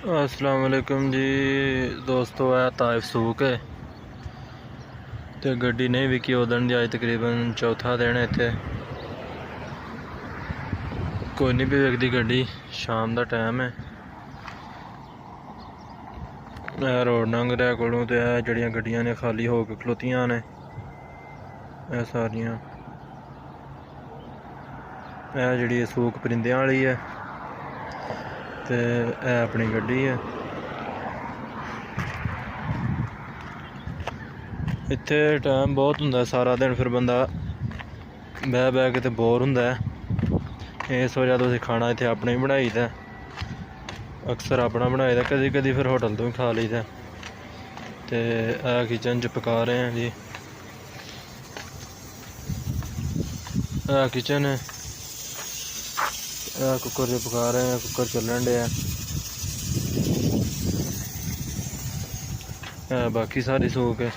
अस्सलाम वालेकुम जी दोस्तों, है ताइफ सूक है तो गड्डी नहीं विकी उदन दी। अज तकरीबन चौथा दिन है इत्थे, कोई नहीं भी विकदी गड्डी। शाम का टाइम है, रोड लंघ रहा कोलों तो जड़ियाँ गड्डियां ने खाली हो के खलोतियां ने सारियां। जी सूक परिंदियां वाली है ते अपनी गड्डी है। इत्थे टाइम बहुत हुंदा सारा दिन, फिर बंदा बह बह के ते बोर हुंदा है। इस वजह तो असीं खाना इत्थे अपना ही बनाई दा, अक्सर अपना बनाई दा, कदी कदी फिर होटल तो भी खा ली दा। ते किचन च पका रहे हैं जी, किचन है, कुकर च पका रहे हैं, कुकर चलन डे है। बाकी सारी सूक है।